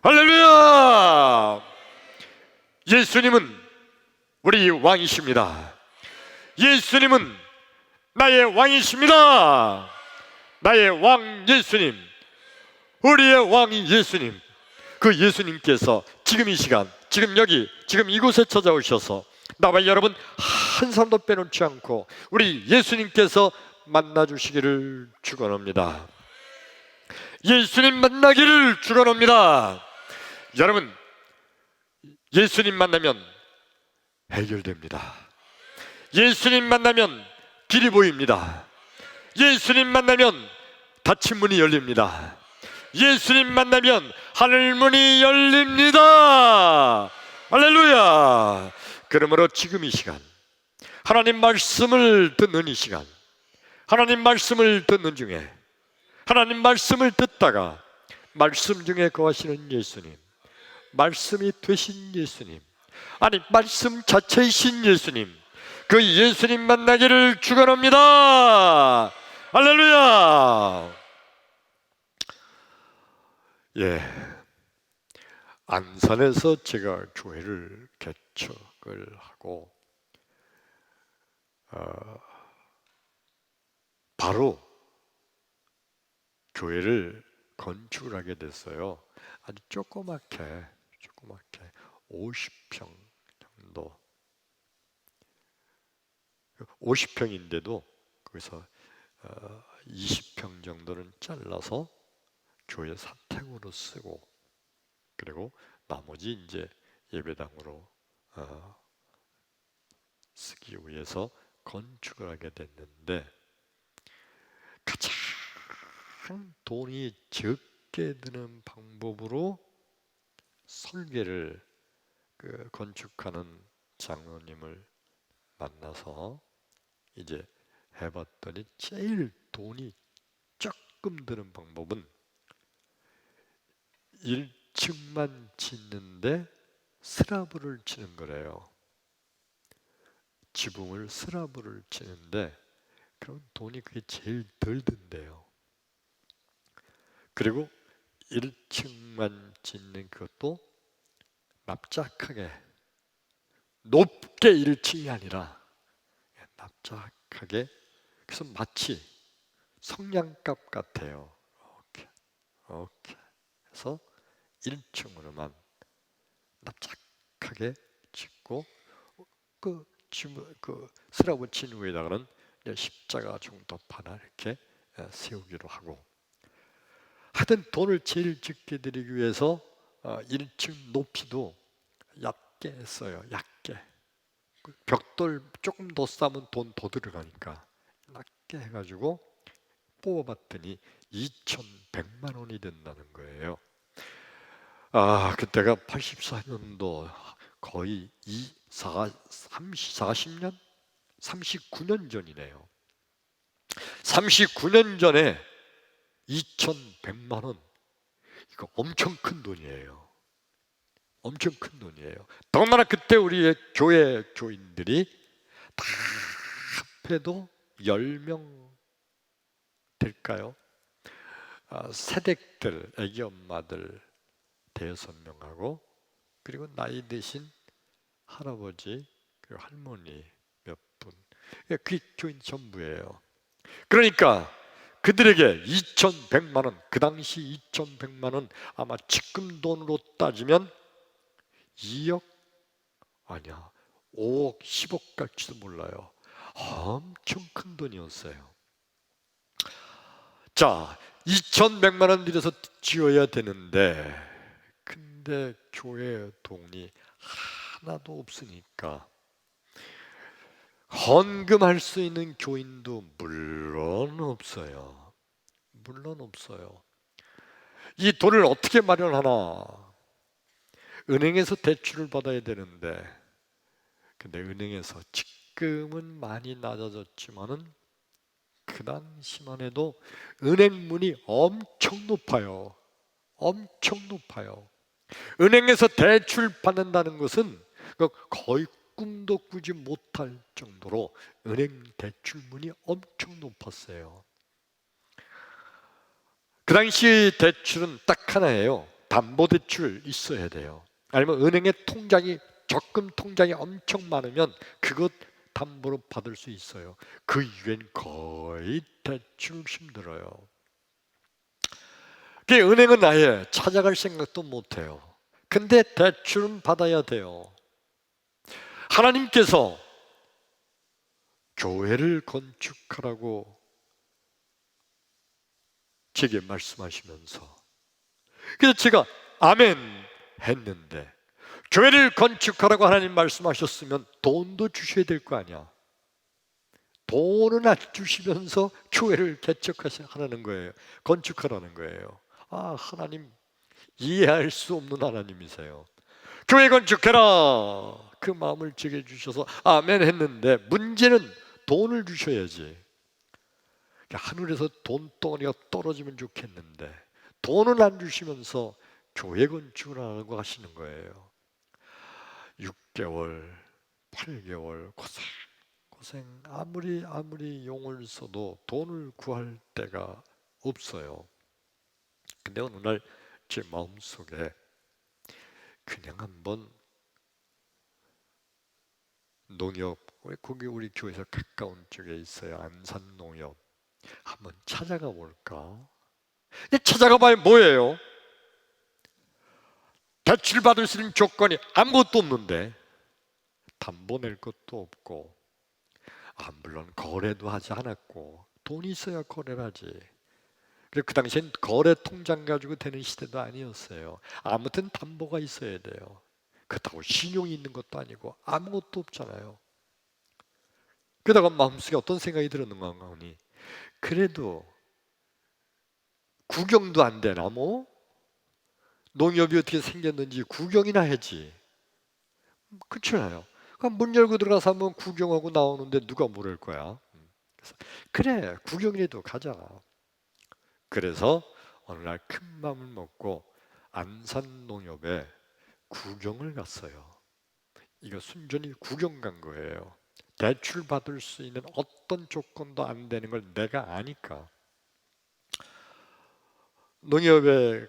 할렐루야! 예수님은 우리 왕이십니다. 예수님은 나의 왕이십니다. 나의 왕 예수님, 우리의 왕 예수님, 그 예수님께서 지금 이 시간, 지금 여기, 지금 이곳에 찾아오셔서 나와 여러분 한 사람도 빼놓지 않고 우리 예수님께서 만나주시기를 축원합니다. 예수님 만나기를 축원합니다. 여러분, 예수님 만나면 해결됩니다. 예수님 만나면 길이 보입니다. 예수님 만나면 닫힌 문이 열립니다. 예수님 만나면 하늘문이 열립니다. 할렐루야! 그러므로 지금 이 시간, 하나님 말씀을 듣는 이 시간, 하나님 말씀을 듣는 중에, 하나님 말씀을 듣다가 말씀 중에 거하시는 예수님, 말씀이 되신 예수님, 아니 말씀 자체이신 예수님, 그 예수님 만나기를 축원합니다. 할렐루야! 안산에서 제가 교회를 개척을 하고 바로 교회를 건축을 하게 됐어요. 아주 조그맣게 50평 정도, 50평인데도 거기서 20평 정도는 잘라서 교회 사택으로 쓰고, 그리고 나머지 이제 예배당으로 쓰기 위해서 건축을 하게 됐는데, 가장 돈이 적게 드는 방법으로 설계를 건축하는 장로님을 만나서 이제 해봤더니 제일 돈이 조금 드는 방법은 1층만 짓는데 슬라브를 치는 거래요. 지붕을 슬라브를 치는데 그럼 돈이 그게 제일 덜 든대요. 그리고 1층만 짓는 것도 납작하게, 높게 1층이 아니라 납작하게, 그래서 마치 성냥갑 같아요. 이렇게 해서 1층으로만 납작하게 짓고, 그 슬라브 친 위에다가는 십자가 정도 하나 이렇게 세우기로 하고, 하여튼 돈을 제일 적게 들이기 위해서 1층 높이도 얕게 했어요. 얕게. 벽돌 조금 더 싸면 돈 더 들어가니까 낮게 해가지고 뽑아봤더니 2,100만 원이 된다는 거예요. 그때가 84년도, 거의 40년? 39년 전이네요. 39년 전에 2,100만 원, 이거 엄청 큰 돈이에요. 엄청 큰 돈이에요. 더군다나 그때 우리의 교회 교인들이 다 합해도 10명 될까요? 새댁들, 애기 엄마들 5명하고, 그리고 나이 드신 할아버지, 그리고 할머니 몇 분, 그게 교인 전부예요. 그러니까 그들에게 2,100만 원, 그 당시 2,100만 원 아마 지금 돈으로 따지면 2억 아니야, 5억, 10억 갈지도 몰라요. 엄청 큰 돈이었어요. 자, 2,100만 원 들여서 지어야 되는데, 근데 교회 돈이 하나도 없으니까 헌금할 수 있는 교인도 물론 없어요. 물론 없어요. 이 돈을 어떻게 마련하나? 은행에서 대출을 받아야 되는데, 근데 은행에서 지금은 많이 낮아졌지만은 그 당시만 해도 은행문이 엄청 높아요. 엄청 높아요. 은행에서 대출 받는다는 것은 거의 꿈도 꾸지 못할 정도로 은행 대출문이 엄청 높았어요. 그 당시 대출은 딱 하나예요. 담보대출 있어야 돼요. 아니면 은행에 적금 통장이 엄청 많으면 그것 담보로 받을 수 있어요. 그 이후엔 거의 대출 힘들어요. 그 은행은 아예 찾아갈 생각도 못해요. 근데 대출은 받아야 돼요. 하나님께서 교회를 건축하라고 제게 말씀하시면서, 그래서 제가 아멘 했는데, 교회를 건축하라고 하나님 말씀하셨으면 돈도 주셔야 될 거 아니야. 돈은 안 주시면서 교회를 개척하라는 거예요. 건축하라는 거예요. 아, 하나님 이해할 수 없는 하나님이세요. 교회 건축해라, 그 마음을 제게 주셔서 아멘 했는데, 문제는 돈을 주셔야지. 하늘에서 돈덩어리가 떨어지면 좋겠는데 돈을 안 주시면서 교회 건축을 하라고 하시는 거예요. 6개월, 8개월 고생 아무리 용을 써도 돈을 구할 데가 없어요. 근데 어느 날 제 마음속에 그냥 한번 농협, 거기 우리 교회에서 가까운 쪽에 있어요. 안산 농협. 한번 찾아가 볼까? 근데 찾아가 봐야 뭐예요? 대출 받을 수 있는 조건이 아무것도 없는데, 담보 낼 것도 없고, 물론 거래도 하지 않았고, 돈이 있어야 거래를 하지. 그리고 그 당시엔 거래 통장 가지고 되는 시대도 아니었어요. 아무튼 담보가 있어야 돼요. 그렇다고 신용이 있는 것도 아니고 아무것도 없잖아요. 그러다가 마음속에 어떤 생각이 들었는가 하니, 그래도 구경도 안 되나 뭐? 농협이 어떻게 생겼는지 구경이나 하지. 그렇잖아요. 그럼 문 열고 들어가서 한번 구경하고 나오는데 누가 모를 거야. 그래서 그래, 구경이라도 가자. 그래서 어느 날 큰 마음을 먹고 안산 농협에 구경을 갔어요. 이거 순전히 구경 간 거예요. 대출 받을 수 있는 어떤 조건도 안 되는 걸 내가 아니까. 농협에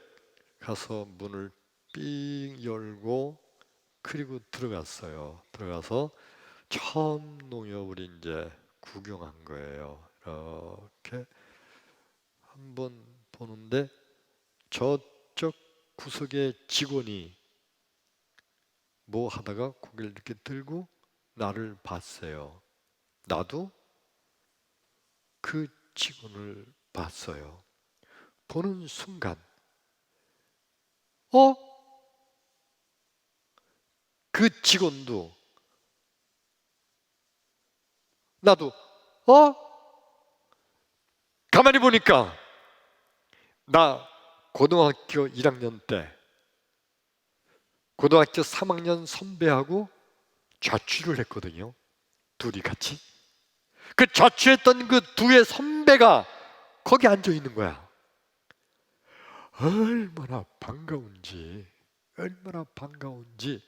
가서 문을 삥 열고 그리고 들어갔어요. 들어가서 처음 농협을 이제 구경한 거예요. 이렇게 한번 보는데 저쪽 구석에 직원이 뭐 하다가 고개를 이렇게 들고 나를 봤어요. 나도 그 직원을 봤어요. 보는 순간, 어? 그 직원도 나도, 어? 가만히 보니까 나 고등학교 1학년 때 고등학교 3학년 선배하고 자취를 했거든요. 둘이 같이. 그 자취했던 그 두의 선배가 거기 앉아 있는 거야. 얼마나 반가운지, 얼마나 반가운지.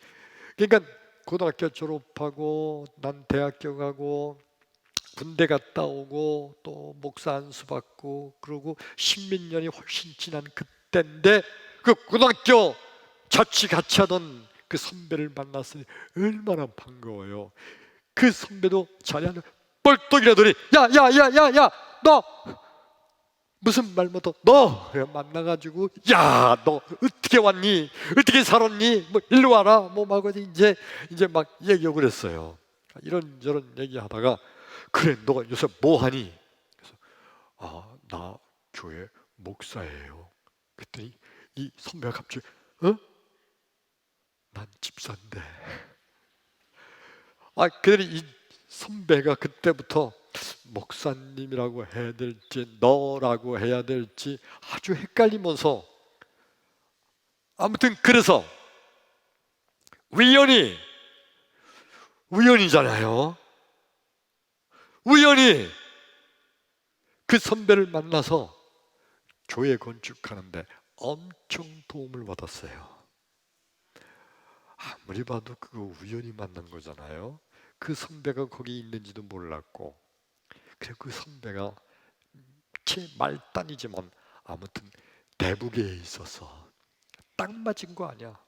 그러니까 고등학교 졸업하고 난 대학교 가고 군대 갔다 오고 또 목사 안수 받고 그러고 십몇 년이 훨씬 지난 그때인데, 그 고등학교 자취 같이 하던 그 선배를 만났으니 얼마나 반가워요. 그 선배도 자리에 앉아 뻘떡 일어나더니 야야야야야, 너 무슨 말 못해, 너 만나가지고 야 너 어떻게 왔니, 어떻게 살았니, 뭐 일로 와라 뭐 막 이제 막 얘기하고 그랬어요. 이런저런 얘기하다가 그래 너가 요새 뭐 하니? 그래서 나 교회 목사예요. 그랬더니 이 선배가 갑자기 난 집사인데. 그랬더니 이 선배가 그때부터 목사님이라고 해야 될지 너라고 해야 될지 아주 헷갈리면서, 아무튼 그래서 우연이잖아요. 우연히 그 선배를 만나서 교회 건축하는데 엄청 도움을 받았어요. 아무리 봐도 그거 우연히 만난 거잖아요. 그 선배가 거기 있는지도 몰랐고, 그리고 그 선배가 제 말단이지만 아무튼 대북에 있어서 딱 맞은 거 아니야.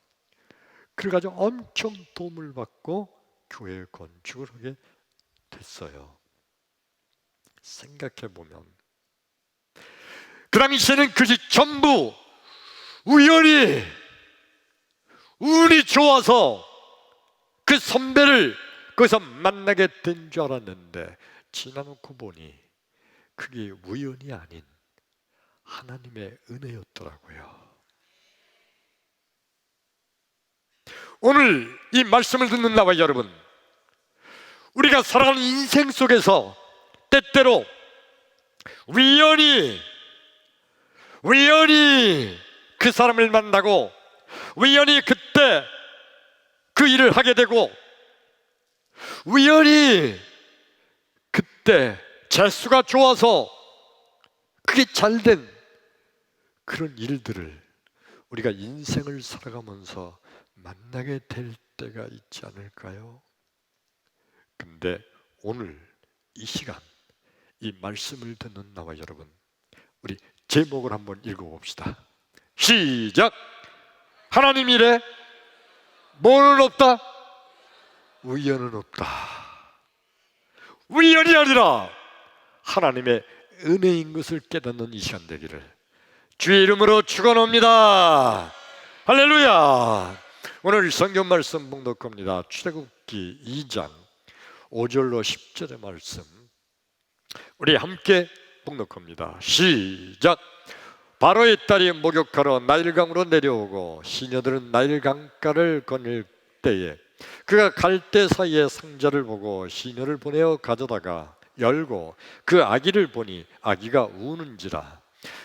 그래가지고 엄청 도움을 받고 교회 건축을 하게 됐어요. 생각해보면 그 당시에는 그것이 전부 우연히 운이 좋아서 그 선배를 거기서 만나게 된 줄 알았는데 지나놓고 보니 그게 우연이 아닌 하나님의 은혜였더라고요. 오늘 이 말씀을 듣는 나와 여러분, 우리가 살아가는 인생 속에서 때때로 우연히 그 사람을 만나고 우연히 그때 그 일을 하게 되고 우연히 그때 재수가 좋아서 그게 잘된 그런 일들을 우리가 인생을 살아가면서 만나게 될 때가 있지 않을까요? 근데 오늘 이 시간 이 말씀을 듣는 나와 여러분, 우리 제목을 한번 읽어봅시다. 시작! 하나님 일에 뭐는 없다? 우연은 없다. 우연이 아니라 하나님의 은혜인 것을 깨닫는 이 시간 되기를 주의 이름으로 축원합니다. 할렐루야. 오늘 성경 말씀 봉독합니다. 출애굽기 2장 5절로 10절의 말씀 우리 함께 봉독합니다. 시작! 바로의 딸이 목욕하러 나일강으로 내려오고 시녀들은 나일 강가를 거닐 때에 그가 갈대 사이에 상자를 보고 시녀를 보내어 가져다가 열고 그 아기를 보니 아기가 우는지라.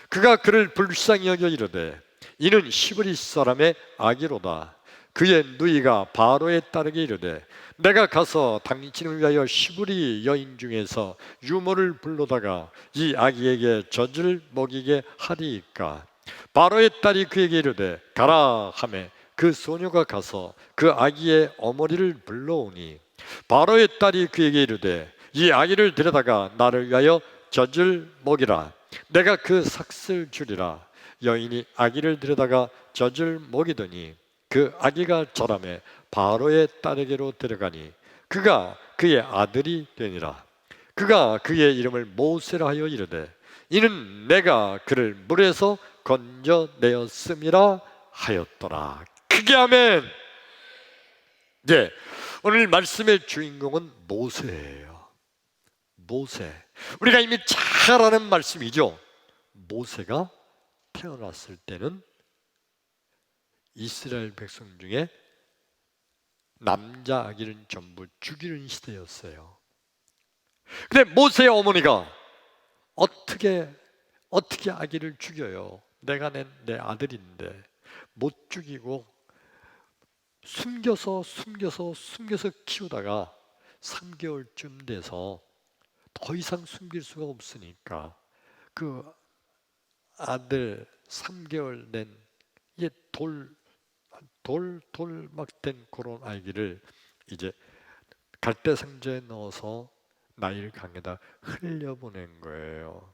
그가 그를 불쌍히 여겨 이르되 이는 시브리 사람의 아기로다. 그의 누이가 바로의 딸에게 이르되 내가 가서 당신을 위하여 시브리 여인 중에서 유모를 불러다가 이 아기에게 젖을 먹이게 하리이까. 바로의 딸이 그에게 이르되 가라 하매 그 소녀가 가서 그 아기의 어머니를 불러오니 바로의 딸이 그에게 이르되 이 아기를 데려다가 나를 위하여 젖을 먹이라. 내가 그 삭슬 주리라. 여인이 아기를 데려다가 젖을 먹이더니 그 아기가 자라매 바로의 딸에게로 데려가니 그가 그의 아들이 되니라. 그가 그의 이름을 모세라 하여 이르되 이는 내가 그를 물에서 건져내었음이라 하였더라. 크게 아멘. 네, 오늘 말씀의 주인공은 모세예요. 모세. 우리가 이미 잘 아는 말씀이죠. 모세가 태어났을 때는 이스라엘 백성 중에 남자 아기는 전부 죽이는 시대였어요. 근데 모세의 어머니가 어떻게 아기를 죽여요? 내가 낸 내 아들인데 못 죽이고 숨겨서 키우다가 3개월쯤 돼서 더 이상 숨길 수가 없으니까 그 아들 3개월 된 이게 돌 막 된 그런 아기를 이제 갈대 상자에 넣어서 나일 강에다 흘려보낸 거예요.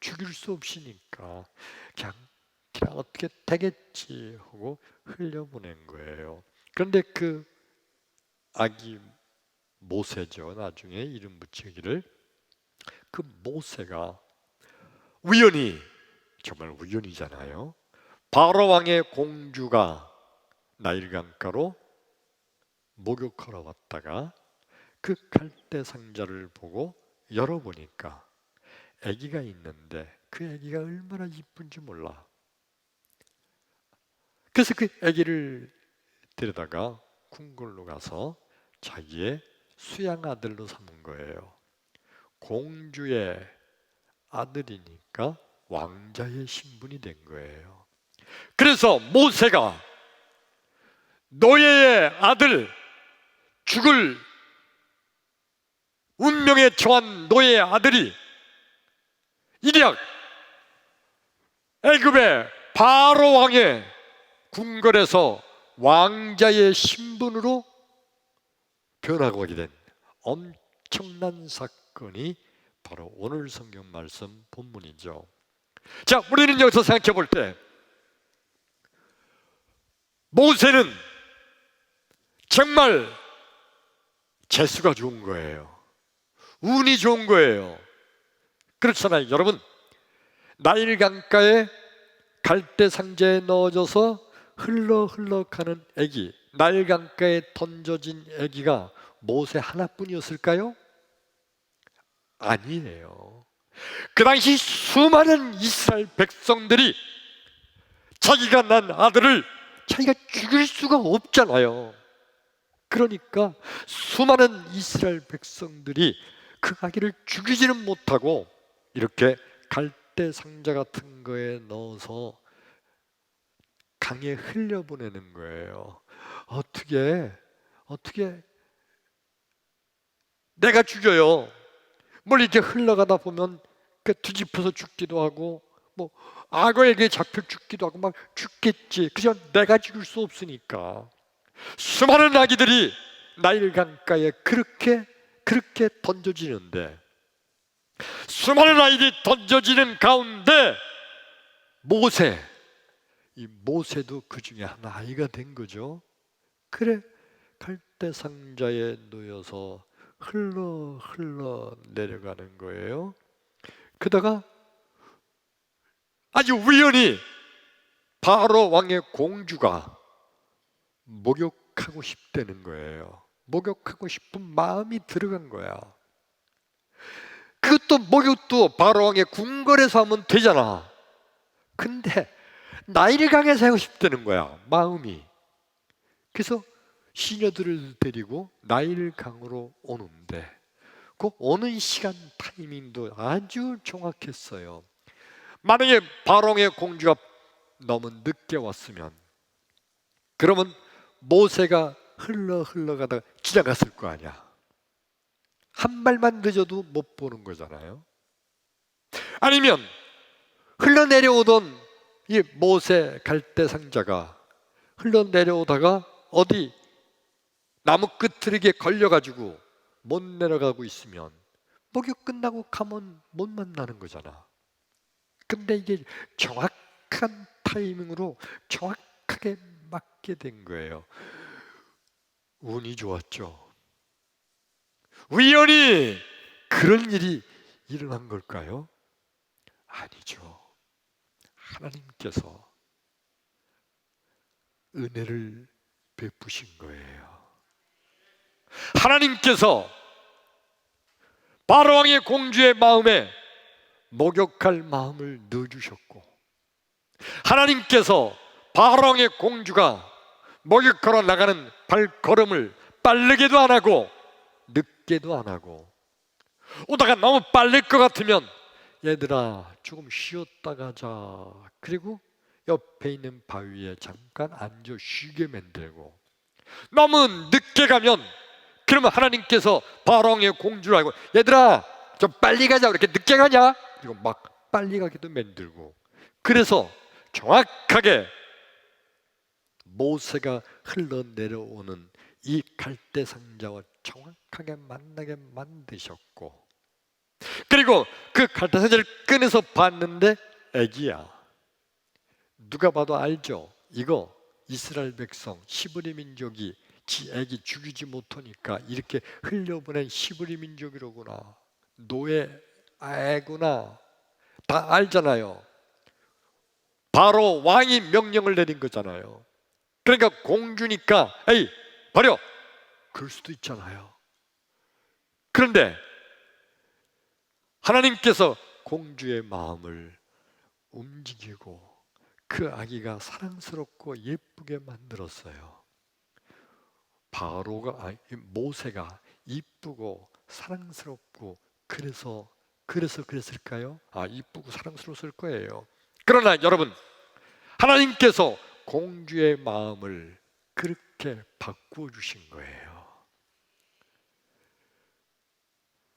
죽일 수 없으니까 그냥 어떻게 되겠지 하고 흘려보낸 거예요. 그런데 그 아기 모세죠. 나중에 이름 붙이기를 그 모세가 우연히, 정말 우연이잖아요. 바로 왕의 공주가 나일 강가로 목욕하러 왔다가 그 갈대 상자를 보고 열어보니까 아기가 있는데 그 아기가 얼마나 이쁜지 몰라. 그래서 그 아기를 데려다가 궁궐로 가서 자기의 수양 아들로 삼은 거예요. 공주의 아들이니까 왕자의 신분이 된 거예요. 그래서 모세가 노예의 아들, 죽을 운명에 처한 노예의 아들이 이리야 애굽의 바로 왕의 궁궐에서 왕자의 신분으로 변화하게 된 엄청난 사건이 바로 오늘 성경 말씀 본문이죠. 자, 우리는 여기서 생각해 볼 때 모세는 정말 재수가 좋은 거예요. 운이 좋은 거예요. 그렇잖아요. 여러분, 나일 강가에 갈대 상자에 넣어져서 흘러 가는 아기, 나일 강가에 던져진 아기가 모세 하나뿐이었을까요? 아니에요. 그 당시 수많은 이스라엘 백성들이 자기가 난 아들을 자기가 죽일 수가 없잖아요. 그러니까 수많은 이스라엘 백성들이 그 아기를 죽이지는 못하고 이렇게 갈대 상자 같은 거에 넣어서 강에 흘려보내는 거예요. 어떻게 내가 죽여요. 뭘 이렇게 흘러가다 보면 그 뒤집혀서 죽기도 하고 뭐 악어에게 잡혀 죽기도 하고 막 죽겠지. 그저 내가 죽일 수 없으니까 수많은 아기들이 나일 강가에 그렇게 던져지는데, 수많은 아이들이 던져지는 가운데 이 모세도 그 중에 한 아이가 된 거죠. 그래, 갈대 상자에 놓여서 흘러 내려가는 거예요. 그러다가 아주 우연히 바로 왕의 공주가 목욕하고 싶다는 거예요. 목욕하고 싶은 마음이 들어간 거야. 그것도 목욕도 바로 왕의 궁궐에서 하면 되잖아. 근데 나일강에서 하고 싶다는 거야, 마음이. 그래서 시녀들을 데리고 나일강으로 오는데 그 오는 시간 타이밍도 아주 정확했어요. 만약에 바로왕의 공주가 너무 늦게 왔으면 그러면 모세가 흘러가다가 지나갔을 거 아니야. 한 발만 늦어도 못 보는 거잖아요. 아니면 흘러내려오던 이 모세 갈대 상자가 흘러내려오다가 어디 나무 끝트릭에 걸려가지고 못 내려가고 있으면 목욕 끝나고 가면 못 만나는 거잖아. 근데 이게 정확한 타이밍으로 정확하게 맞게 된 거예요. 운이 좋았죠. 우연히 그런 일이 일어난 걸까요? 아니죠. 하나님께서 은혜를 베푸신 거예요. 하나님께서 바로왕의 공주의 마음에 목욕할 마음을 넣어주셨고, 하나님께서 바로왕의 공주가 목욕하러 나가는 발걸음을 빠르게도 안 하고 늦게도 안 하고, 오다가 너무 빨릴 것 같으면 얘들아 조금 쉬었다 가자, 그리고 옆에 있는 바위에 잠깐 앉아 쉬게 만들고, 너무 늦게 가면 그러면 하나님께서 바로왕의 공주를 알고 얘들아 좀 빨리 가자, 이렇게 늦게 가냐, 이거 막 빨리 가기도 만들고. 그래서 정확하게 모세가 흘러내려오는 이 갈대 상자와 정확하게 만나게 만드셨고, 그리고 그 갈대 상자를 꺼내서 봤는데 애기야. 누가 봐도 알죠. 이거 이스라엘 백성 히브리 민족이 지 애기 죽이지 못하니까 이렇게 흘려보낸 히브리 민족이로구나, 노예 애구나, 다 알잖아요. 바로 왕이 명령을 내린 거잖아요. 그러니까 공주니까 에이 버려, 그럴 수도 있잖아요. 그런데 하나님께서 공주의 마음을 움직이고 그 아기가 사랑스럽고 예쁘게 만들었어요. 모세가 이쁘고 사랑스럽고 그래서 그랬을까요? 이쁘고 사랑스러웠을 거예요. 그러나 여러분, 하나님께서 공주의 마음을 그렇게 바꾸어 주신 거예요.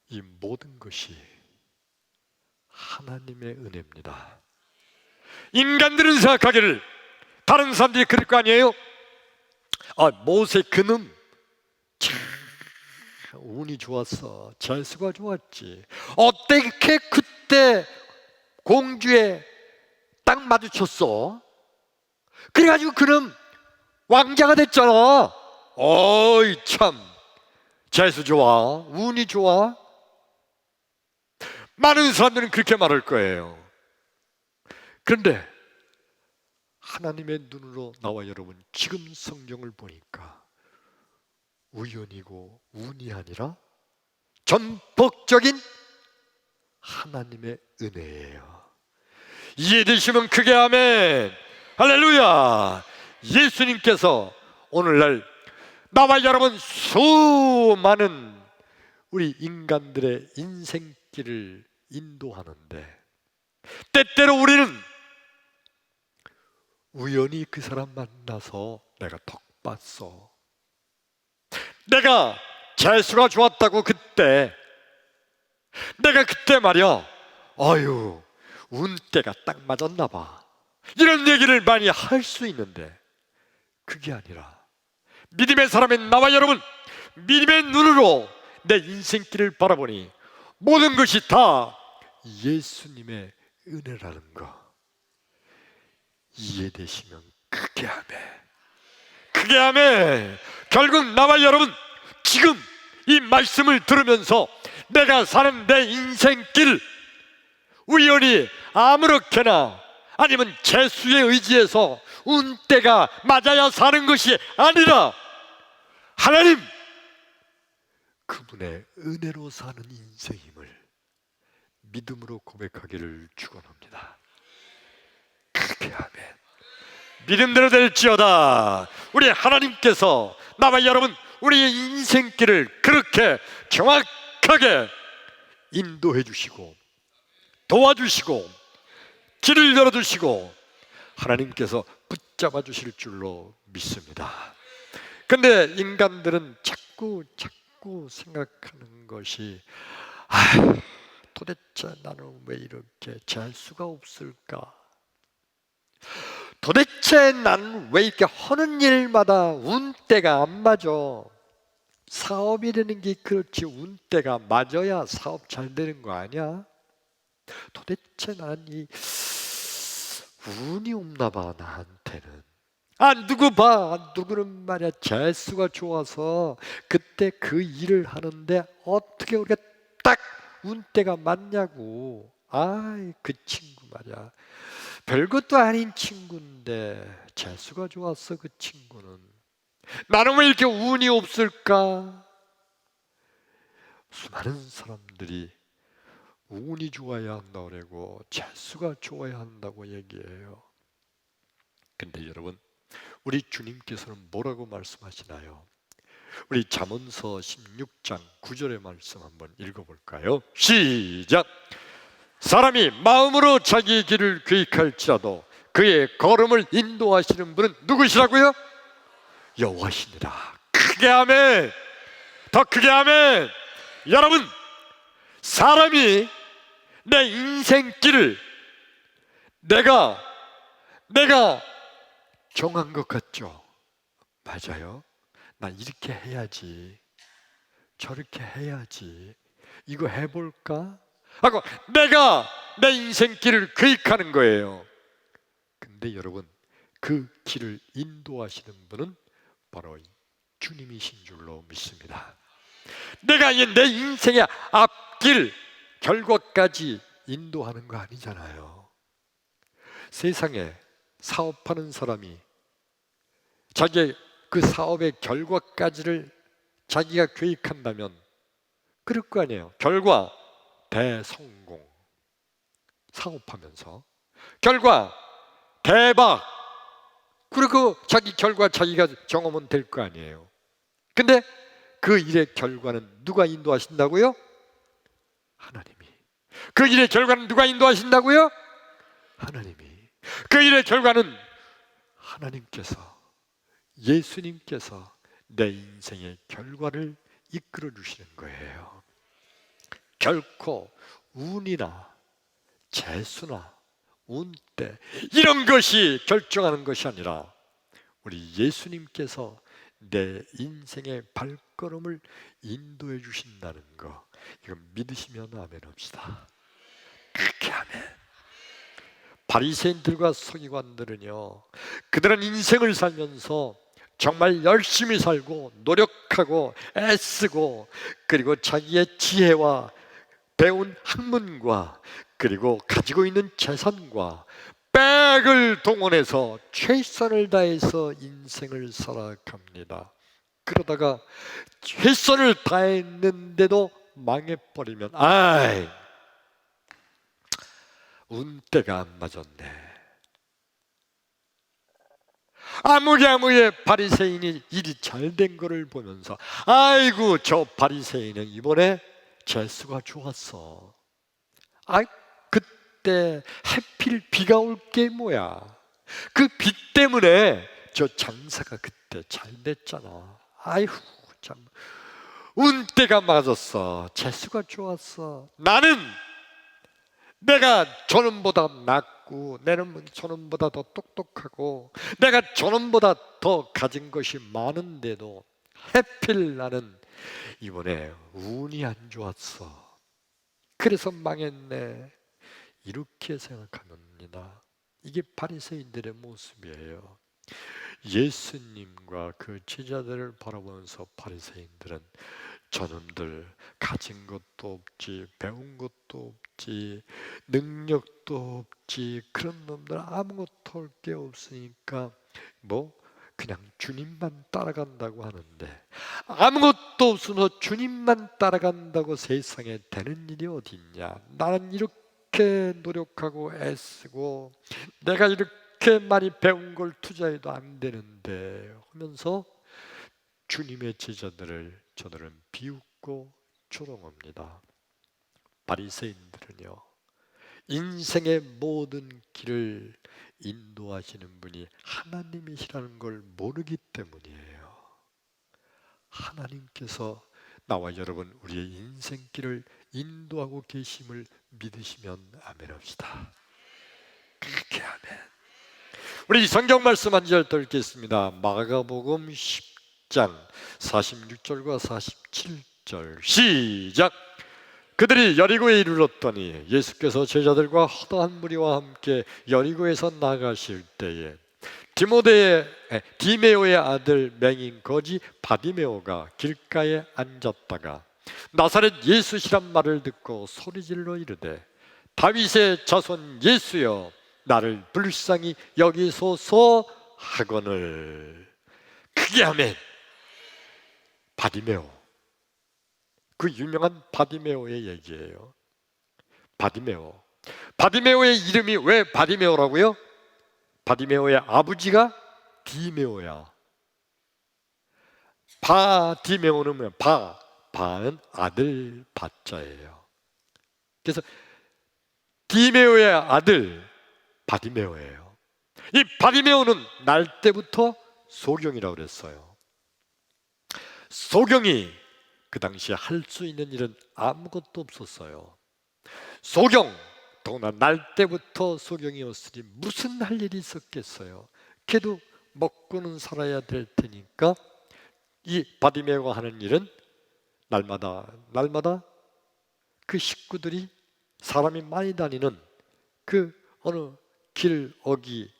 이 모든 것이 하나님의 은혜입니다. 인간들은 생각하기를, 다른 사람들이 그럴 거 아니에요? 모세 그놈 참 운이 좋았어, 재수가 좋았지, 어떻게 그때 공주에 딱 마주쳤어? 그래가지고 그놈 왕자가 됐잖아. 어이 참, 재수 좋아, 운이 좋아. 많은 사람들은 그렇게 말할 거예요. 그런데 하나님의 눈으로 나와 여러분 지금 성경을 보니까 우연이고 운이 아니라 전폭적인 하나님의 은혜예요. 이해되시면 크게 아멘. 할렐루야. 예수님께서 오늘날 나와 여러분 수많은 우리 인간들의 인생길을 인도하는데, 때때로 우리는 우연히 그 사람 만나서 내가 덕 봤어, 내가 재수가 좋았다고, 내가 그때 말이야, 아유 운때가 딱 맞았나 봐, 이런 얘기를 많이 할 수 있는데, 그게 아니라 믿음의 사람인 나와 여러분, 믿음의 눈으로 내 인생길을 바라보니 모든 것이 다 예수님의 은혜라는 거 이해되시면 크게 아멘. 크게 아멘. 결국 나와 여러분 지금 이 말씀을 들으면서 내가 사는 내 인생길, 우연히 아무렇게나 아니면 재수에 의지해서 운때가 맞아야 사는 것이 아니라 하나님 그분의 은혜로 사는 인생임을 믿음으로 고백하기를 축원합니다. 크게 아멘. 믿음대로 될지어다. 우리 하나님께서 나와 여러분 우리의 인생길을 그렇게 정확하게 인도해 주시고 도와주시고 길을 열어주시고 하나님께서 붙잡아 주실 줄로 믿습니다. 근데 인간들은 자꾸 생각하는 것이, 도대체 나는 왜 이렇게 재수가 없을까? 도대체 나는 왜 이렇게 하는 일마다 운때가 안 맞아? 사업이라는 게 그렇지 운때가 맞아야 사업 잘 되는 거 아니야? 도대체 난 이 운이 없나 봐 나한테는. 누구 봐, 누구는 말이야 재수가 좋아서 그때 그 일을 하는데 어떻게 우리가 딱 운때가 맞냐고. 그 친구 말이야 별것도 아닌 친구인데 재수가 좋았어 그 친구는. 나는 왜 이렇게 운이 없을까? 수많은 사람들이 운이 좋아야 한다고 그러고 재수가 좋아야 한다고 얘기해요. 근데 여러분 우리 주님께서는 뭐라고 말씀하시나요? 우리 잠언서 16장 9절의 말씀 한번 읽어볼까요? 시작! 사람이 마음으로 자기 길을 계획할지라도 그의 걸음을 인도하시는 분은 누구시라고요? 여호와시니라. 크게 아멘. 더 크게 아멘. 여러분 사람이 내 인생길을 내가 정한 것 같죠? 맞아요. 나 이렇게 해야지, 저렇게 해야지, 이거 해볼까? 하고 내가 내 인생길을 계획하는 거예요. 근데 여러분 그 길을 인도하시는 분은 바로 주님이신 줄로 믿습니다. 내가 내 인생의 앞길 결과까지 인도하는 거 아니잖아요. 세상에 사업하는 사람이 자기의 그 사업의 결과까지를 자기가 계획한다면 그럴 거 아니에요. 결과 대성공, 사업하면서 결과 대박, 그리고 자기 결과 자기가 경험은 될 거 아니에요. 근데 그 일의 결과는 누가 인도하신다고요? 하나님이. 그 일의 결과는 누가 인도하신다고요? 하나님이. 그 일의 결과는 하나님께서, 예수님께서 내 인생의 결과를 이끌어 주시는 거예요. 결코 운이나 재수나 운때 이런 것이 결정하는 것이 아니라 우리 예수님께서 내 인생의 발걸음을 인도해 주신다는 거, 이거 믿으시면 아멘 합시다. 그렇게 아멘. 바리새인들과 서기관들은요, 그들은 인생을 살면서 정말 열심히 살고 노력하고 애쓰고 그리고 자기의 지혜와 배운 학문과 그리고 가지고 있는 재산과 백을 동원해서 최선을 다해서 인생을 살아갑니다. 그러다가 최선을 다했는데도 망해버리면 아이, 운때가 안 맞았네. 아무개 바리새인이 일이 잘 된 거를 보면서 아이고, 저 바리새인은 이번에 재수가 좋았어. 아이, 그때 하필 비가 올 게 뭐야. 그 비 때문에 저 장사가 그때 잘 됐잖아. 아이고, 참 운때가 맞았어. 재수가 좋았어. 나는 내가 저놈보다 낫고 내는 저놈보다 더 똑똑하고 내가 저놈보다 더 가진 것이 많은데도 하필 나는 이번에 운이 안 좋았어. 그래서 망했네. 이렇게 생각합니다. 이게 바리새인들의 모습이에요. 예수님과 그 제자들을 바라보면서 바리새인들은 저놈들 가진 것도 없지, 배운 것도 없지, 능력도 없지, 그런 놈들 아무것도 할 게 없으니까 뭐 그냥 주님만 따라간다고 하는데, 아무것도 없어서 주님만 따라간다고 세상에 되는 일이 어딨냐. 나는 이렇게 노력하고 애쓰고 내가 이렇게 많이 배운 걸 투자해도 안 되는데 하면서 주님의 제자들을 저들은 비웃고 조롱합니다. 바리새인들은요, 인생의 모든 길을 인도하시는 분이 하나님이시라는 걸 모르기 때문이에요. 하나님께서 나와 여러분 우리의 인생길을 인도하고 계심을 믿으시면 아멘 합시다. 그렇게 아멘. 우리 성경 말씀 한 절 더 읽겠습니다. 마가복음 10장 46절과 47절 시작. 그들이 여리고에 이르렀더니 예수께서 제자들과 허다한 무리와 함께 여리고에서 나가실 때에 디메오의 아들 맹인 거지 바디메오가 길가에 앉았다가 나사렛 예수시란 말을 듣고 소리질러 이르되 다윗의 자손 예수여 나를 불쌍히 여기소서 하거늘. 크게 아멘. 바디메오, 그 유명한 바디메오의 얘기예요. 바디메오의 이름이 왜 바디메오라고요? 바디메오의 아버지가 디메오야. 바디메오는 뭐야? 바는 아들 바자예요. 그래서 디메오의 아들 바디메오예요. 이 바디메오는 날 때부터 소경이라고 그랬어요. 소경이 그 당시에 할 수 있는 일은 아무것도 없었어요. 소경, 더구나 날 때부터 소경이었으니 무슨 할 일이 있었겠어요. 걔도 먹고는 살아야 될 테니까 이 바디메오가 하는 일은 날마다 그 식구들이 사람이 많이 다니는 그 어느 길 어기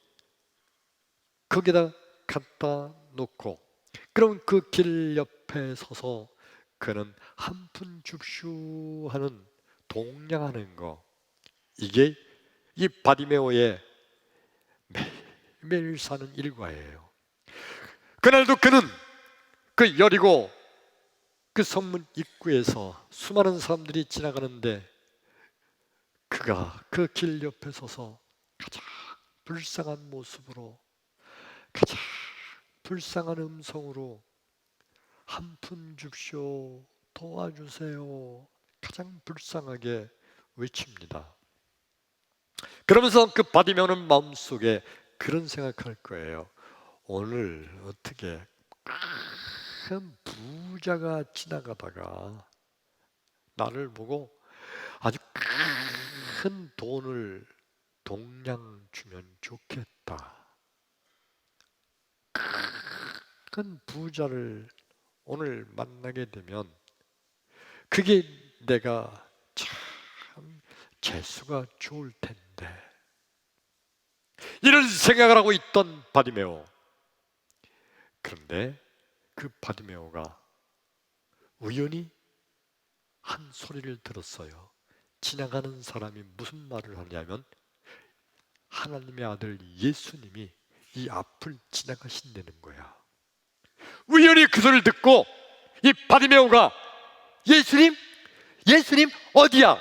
거기다 갖다 놓고 그럼 그 길 옆에 서서 그는 한 푼 줍쇼 하는 동냥하는 거, 이게 이 바디메오의 매일 사는 일과예요. 그날도 그는 그 여리고 그 성문 입구에서 수많은 사람들이 지나가는데 그가 그 길 옆에 서서 가장 불쌍한 모습으로 가장 불쌍한 음성으로 한 푼 줍쇼, 도와주세요, 가장 불쌍하게 외칩니다. 그러면서 그 바디메오는 마음속에 그런 생각할 거예요. 오늘 어떻게 큰 부자가 지나가다가 나를 보고 아주 큰 돈을 동량 주면 좋겠다. 큰 부자를 오늘 만나게 되면 그게 내가 참 재수가 좋을 텐데, 이런 생각을 하고 있던 바디메오, 그런데 그 바디메오가 우연히 한 소리를 들었어요. 지나가는 사람이 무슨 말을 하냐면 하나님의 아들 예수님이 이 앞을 지나가신다는 거야. 우연히 그 소리를 듣고 이 바디메오가 예수님? 예수님? 어디야?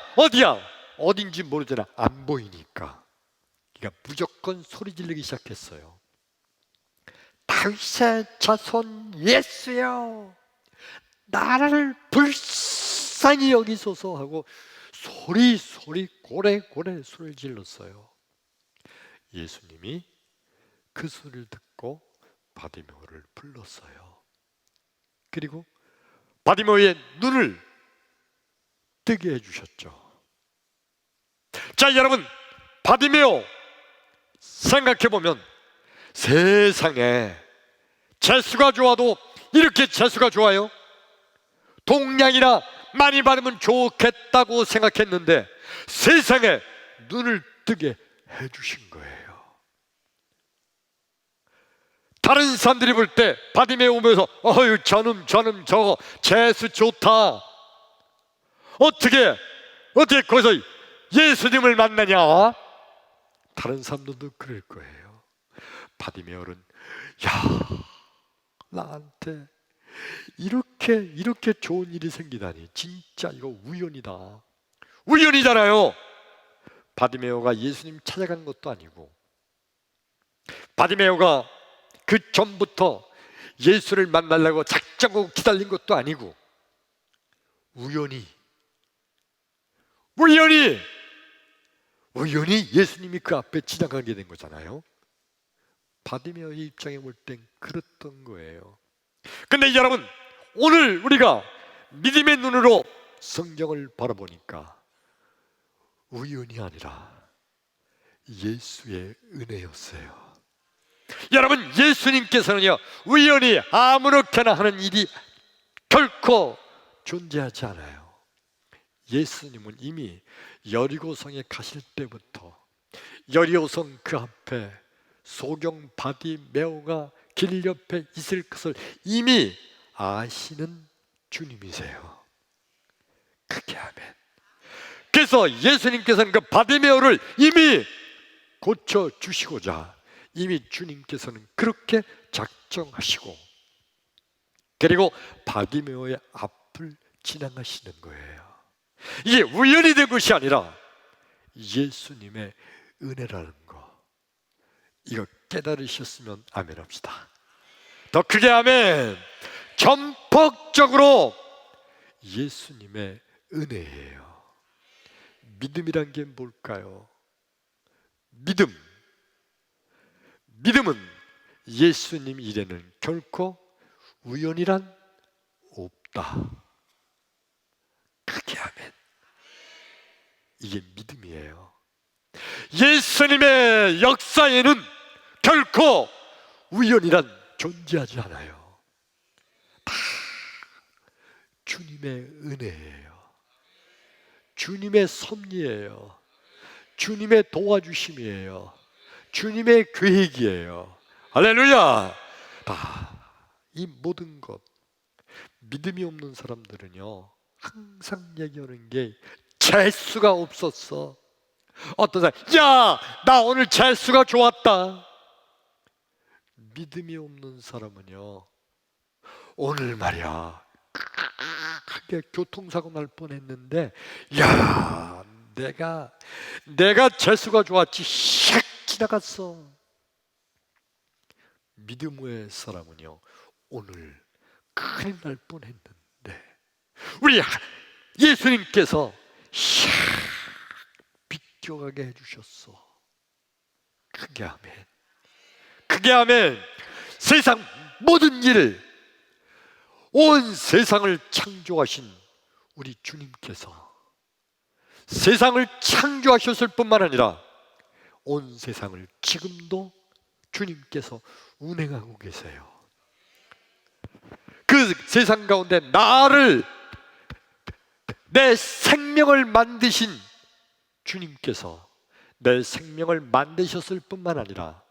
어딘지 모르잖아. 안 보이니까. 그러니까 무조건 소리 지르기 시작했어요. 다윗의 자손 예수여, 나를 불쌍히 여기소서 하고 소리 고래 소리를 질렀어요. 예수님이 그 소리를 듣고 바디메오를 불렀어요. 그리고 바디메오의 눈을 뜨게 해주셨죠. 자, 여러분, 바디메오 생각해보면 세상에 재수가 좋아도 이렇게 재수가 좋아요? 동량이나 많이 받으면 좋겠다고 생각했는데 세상에 눈을 뜨게 해주신 거예요. 다른 사람들이 볼 때 바디메오 보면서 어휴 저놈 저거 재수 좋다, 어떻게 거기서 예수님을 만나냐? 다른 사람들도 그럴 거예요. 바디메오는 야, 나한테 이렇게 좋은 일이 생기다니 진짜 이거 우연이다. 우연이잖아요. 바디메오가 예수님 찾아간 것도 아니고 바디메오가 그 전부터 예수를 만나려고 작정하고 기다린 것도 아니고 우연히 예수님이 그 앞에 지나가게 된 거잖아요. 바디메오의 입장에 볼 땐 그랬던 거예요. 근데 여러분, 오늘 우리가 믿음의 눈으로 성경을 바라보니까 우연이 아니라 예수의 은혜였어요. 여러분, 예수님께서는요 우연히 아무렇게나 하는 일이 결코 존재하지 않아요. 예수님은 이미 여리고성에 가실 때부터 여리고성 그 앞에 소경 바디메오가 길 옆에 있을 것을 이미 아시는 주님이세요. 그게 아멘. 그래서 예수님께서는 그 바디메오를 이미 고쳐주시고자 이미 주님께서는 그렇게 작정하시고 그리고 바디메오의 앞을 지나가시는 거예요. 이게 우연히 된 것이 아니라 예수님의 은혜라는 거, 이거 깨달으셨으면 아멘 합시다. 더 크게 아멘. 전폭적으로 예수님의 은혜예요. 믿음이란 게 뭘까요? 믿음은 예수님 일에는 결코 우연이란 없다. 크게 아멘. 이게 믿음이에요. 예수님의 역사에는 결코 우연이란 존재하지 않아요. 다 주님의 은혜예요. 주님의 섭리예요. 주님의 도와주심이에요. 주님의 계획이에요. 할렐루야. 다 이 모든 것, 믿음이 없는 사람들은요 항상 얘기하는 게 재수가 없었어. 어떤 사람, 야, 나 오늘 재수가 좋았다. 믿음이 없는 사람은요 오늘 말이야 크게 교통사고 날 뻔했는데 야, 내가 재수가 좋았지 샥 지나갔어. 믿음의 사람은요 오늘 큰일 날 뻔했는데 우리 예수님께서 샥 비껴가게 해주셨어. 크게 아멘. 크게 아멘. 세상 모든 일을, 온 세상을 창조하신 우리 주님께서 세상을 창조하셨을 뿐만 아니라 온 세상을 지금도 주님께서 운행하고 계세요. 그 세상 가운데 나를, 내 생명을 만드신 주님께서 내 생명을 만드셨을 뿐만 아니라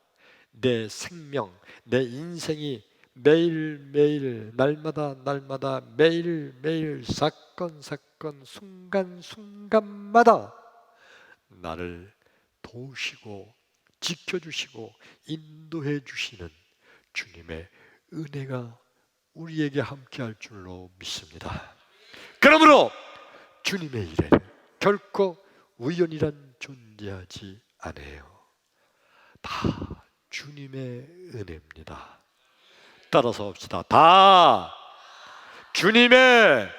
내 생명, 내 인생이 매일매일 날마다 매일매일 사건 순간순간마다 나를 도우시고 지켜주시고 인도해 주시는 주님의 은혜가 우리에게 함께할 줄로 믿습니다. 그러므로 주님의 일에는 결코 우연이란 존재하지 않아요. 다 주님의 은혜입니다. 따라서 합시다. 다 주님의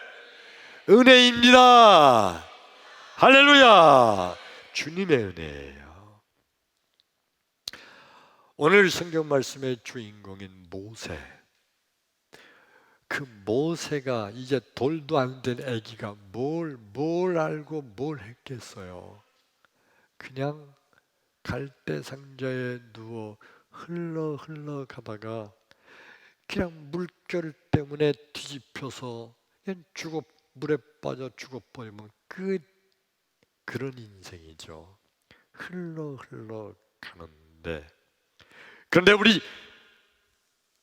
은혜입니다. 할렐루야! 주님의 은혜예요. 오늘 성경 말씀의 주인공인 모세. 그 모세가 이제 돌도 안 된 아기가 뭘 알고 뭘 했겠어요. 그냥 갈대 상자에 누워 흘러 가다가 그냥 물결 때문에 뒤집혀서 그냥 물에 빠져 죽어버리면 그런 인생이죠. 흘러 가는데, 그런데 우리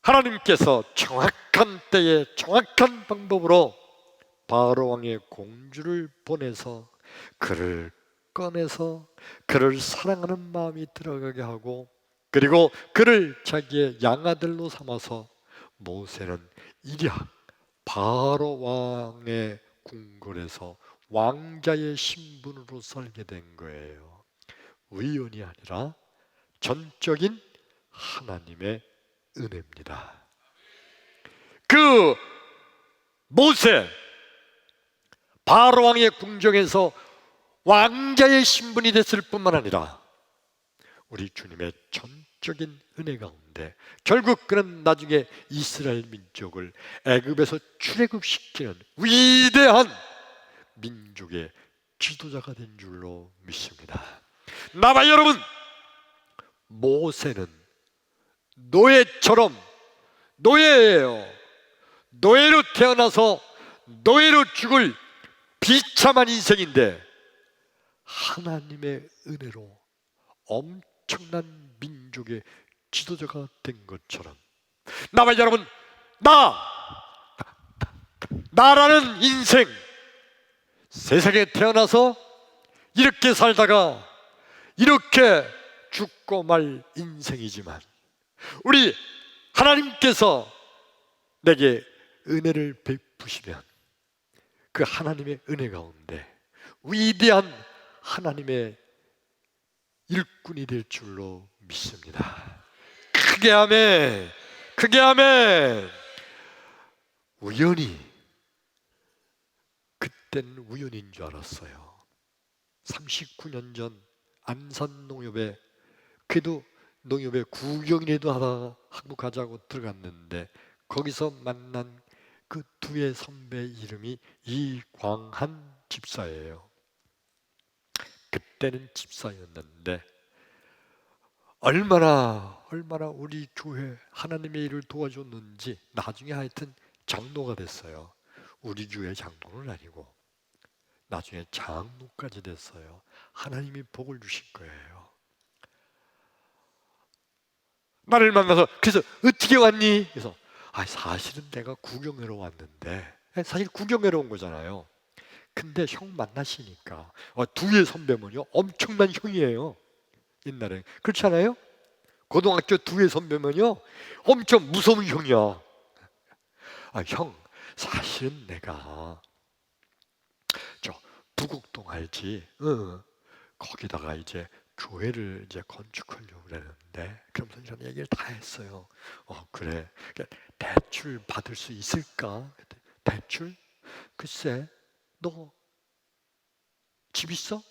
하나님께서 정확한 때에 정확한 방법으로 바로 왕의 공주를 보내서 그를 꺼내서 그를 사랑하는 마음이 들어가게 하고, 그리고 그를 자기의 양아들로 삼아서 모세는 일약 바로 왕의 궁궐에서 왕자의 신분으로 살게 된 거예요. 우연이 아니라 전적인 하나님의 은혜입니다. 그 모세, 바로 왕의 궁정에서 왕자의 신분이 됐을 뿐만 아니라 우리 주님의 전적인 은혜 가운데 결국 그는 나중에 이스라엘 민족을 애굽에서 출애굽시키는 위대한 민족의 지도자가 된 줄로 믿습니다. 나와 여러분, 모세는 노예처럼 노예예요. 노예로 태어나서 노예로 죽을 비참한 인생인데 하나님의 은혜로 엄청난 민족의 지도자가 된 것처럼 나와 여러분, 나라는 인생, 세상에 태어나서 이렇게 살다가 이렇게 죽고 말 인생이지만 우리 하나님께서 내게 은혜를 베푸시면 그 하나님의 은혜 가운데 위대한 하나님의 일꾼이 될 줄로 믿습니다. 크게 아멘. 크게 아멘. 우연히, 그땐 우연인 줄 알았어요. 39년 전 안산 농협에, 그래도 농협에 구경이라도 하다가 한국 가자고 들어갔는데 거기서 만난 그 두의 선배 이름이 이광한 집사예요. 그때는 집사였는데 얼마나 우리 교회 하나님의 일을 도와줬는지 나중에 하여튼 장로가 됐어요. 우리 교회 장로는 아니고 나중에 장로까지 됐어요. 하나님이 복을 주신 거예요. 나를 만나서 그래서 어떻게 왔니? 그래서 사실은 내가 구경하러 왔는데, 사실 구경하러 온 거잖아요. 근데 형 만나시니까 두의 선배면요 엄청난 형이에요. 옛날에 그렇지 않아요? 고등학교 두의 선배면요 엄청 무서운 형이야. 형, 사실은 내가 저 부곡동 알지? 거기다가 이제 교회를 이제 건축하려고 그러는데, 그러면서 이런 얘기를 다 했어요. 그래, 대출 받을 수 있을까? 대출? 글쎄, 너 집 있어?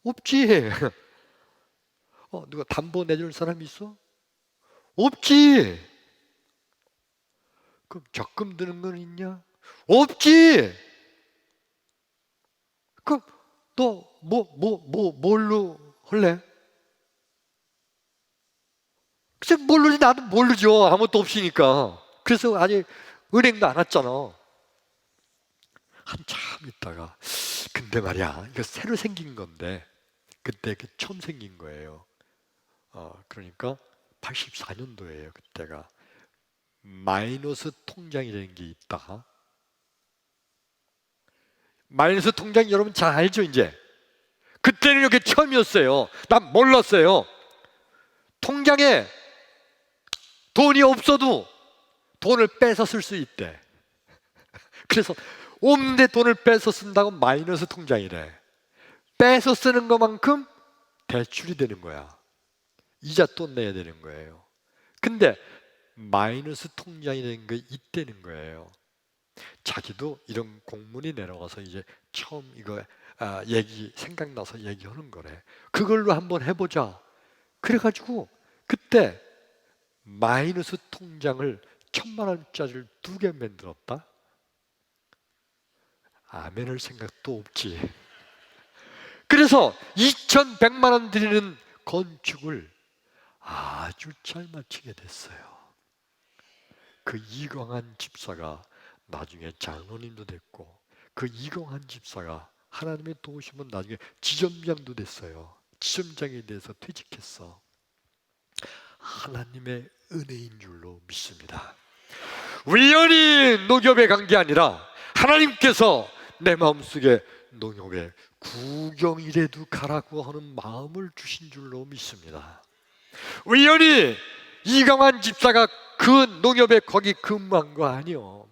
없지. 누가 담보 내줄 사람 있어? 없지. 그럼 적금 드는 건 있냐? 없지. 그럼 너 뭘로 할래? 글쎄 모르지. 나도 모르죠. 아무것도 없으니까. 그래서 아직 은행도 안 왔잖아. 한참 있다가, 근데 말이야, 이거 새로 생긴 건데 그때 처음 생긴 거예요. 그러니까 84년도예요 그때가. 마이너스 통장이라는 게 있다. 마이너스 통장 여러분 잘 알죠 이제? 그때는 이렇게 처음이었어요. 난 몰랐어요. 통장에 돈이 없어도 돈을 뺏어 쓸 수 있대. 그래서 없는데 돈을 뺏어 쓴다고 마이너스 통장이래. 뺏어 쓰는 것만큼 대출이 되는 거야. 이자 또 내야 되는 거예요. 근데 마이너스 통장이 되는 게 있다는 거예요. 자기도 이런 공문이 내려가서 이제 처음 이거 얘기 생각나서 얘기하는 거래. 그걸로 한번 해보자. 그래가지고 그때 마이너스 통장을 1,000만 원짜리를 2개 만들었다. 아멘할 생각도 없지. 그래서 2,100만 원 드리는 건축을 아주 잘 마치게 됐어요. 그 이광한 집사가 나중에 장로님도 됐고, 그 이광한 집사가 하나님의 도우심은 나중에 지점장도 됐어요. 지점장에 대해서 퇴직했어. 하나님의 은혜인 줄로 믿습니다. 우연히 농협에 간 게 아니라 하나님께서 내 마음속에 농협에 구경이라도 가라고 하는 마음을 주신 줄로 믿습니다. 우연히 이강환 집사가 그 농협에 거기 근무한 거 아니요.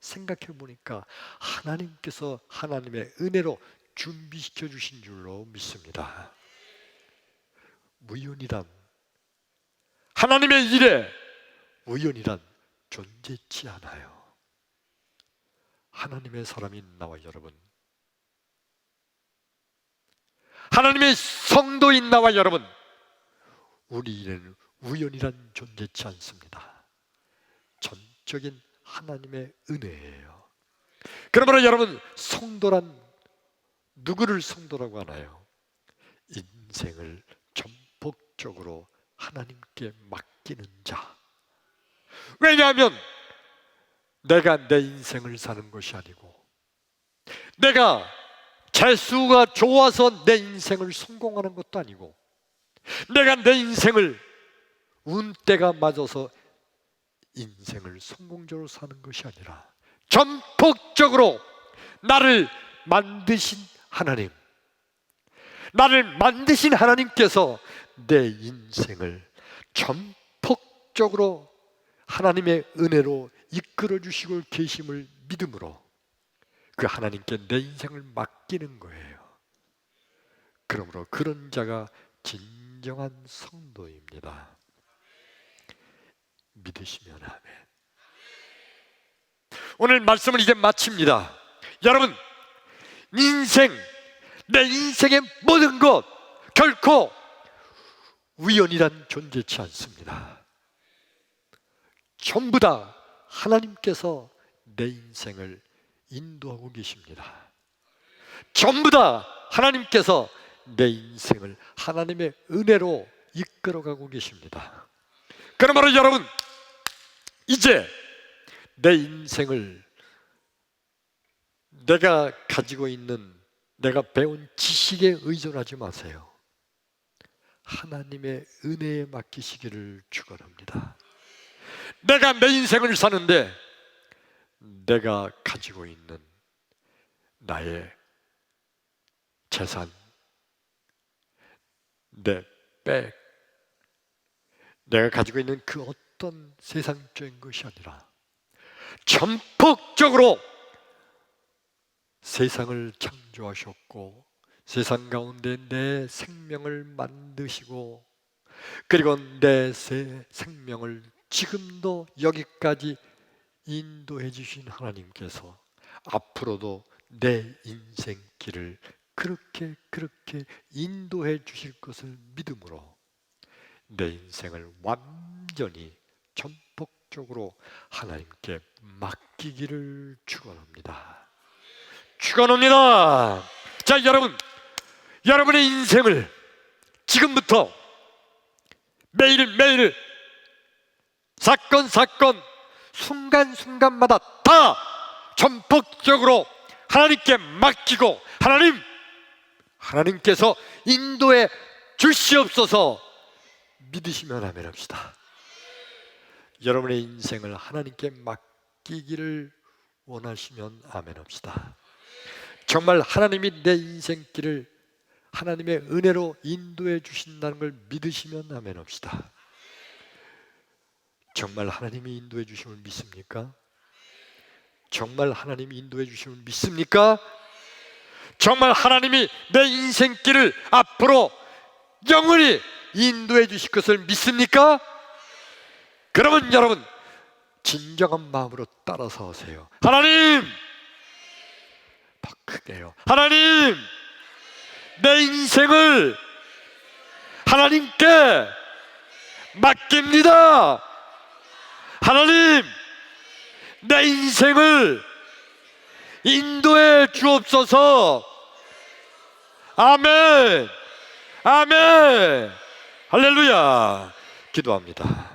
생각해 보니까 하나님께서 하나님의 은혜로 준비시켜 주신 줄로 믿습니다. 우연이란, 하나님의 일에 우연이란 존재치 않아요. 하나님의 사람인 나와 여러분, 하나님의 성도인 나와 여러분, 우리 일에는 우연이란 존재치 않습니다. 전적인 하나님의 은혜예요. 그러므로 여러분, 성도란 누구를 성도라고 하나요? 인생을 전폭적으로 하나님께 맡기는 자. 왜냐하면 내가 내 인생을 사는 것이 아니고, 내가 재수가 좋아서 내 인생을 성공하는 것도 아니고, 내가 내 인생을 운때가 맞아서 인생을 성공적으로 사는 것이 아니라 전폭적으로 나를 만드신 하나님, 나를 만드신 하나님께서 내 인생을 전폭적으로 하나님의 은혜로 이끌어 주시고 계심을 믿음으로 그 하나님께 내 인생을 맡기는 거예요. 그러므로 그런 자가 진정한 성도입니다. 믿으시면 아멘. 오늘 말씀을 이제 마칩니다. 여러분, 내 인생의 모든 것 결코 우연이란 존재치 않습니다. 전부 다 하나님께서 내 인생을 인도하고 계십니다. 전부 다 하나님께서 내 인생을 하나님의 은혜로 이끌어가고 계십니다. 그러므로 여러분, 이제 내 인생을 내가 가지고 있는, 내가 배운 지식에 의존하지 마세요. 하나님의 은혜에 맡기시기를 축원합니다. 내가 내 인생을 사는데 내가 가지고 있는 나의 재산, 내 백, 내가 가지고 있는 그 어떤 세상적인 것이 아니라 전폭적으로 세상을 창조하셨고 세상 가운데 내 생명을 만드시고, 그리고 내 생명을 지금도 여기까지 인도해 주신 하나님께서 앞으로도 내 인생길을 그렇게 인도해 주실 것을 믿음으로 내 인생을 완전히 전폭적으로 하나님께 맡기기를 축원합니다. 축원합니다. 자, 여러분의 인생을 지금부터 매일매일 사건 순간순간마다 다 전폭적으로 하나님께 맡기고 하나님께서 인도해 주시옵소서 믿으시면 아멘 합시다. 여러분의 인생을 하나님께 맡기기를 원하시면 아멘 합시다. 정말 하나님이 내 인생길을 하나님의 은혜로 인도해 주신다는 걸 믿으시면 아멘 합시다. 정말 하나님이 인도해 주심을 믿습니까? 정말 하나님이 인도해 주심을 믿습니까? 정말 하나님이 내 인생길을 앞으로 영원히 인도해 주실 것을 믿습니까? 그러면 여러분 진정한 마음으로 따라서 하세요. 하나님! 더 크게요. 하나님! 내 인생을 하나님께 맡깁니다. 하나님! 내 인생을 인도해 주옵소서. 아멘. 아멘. 할렐루야. 기도합니다.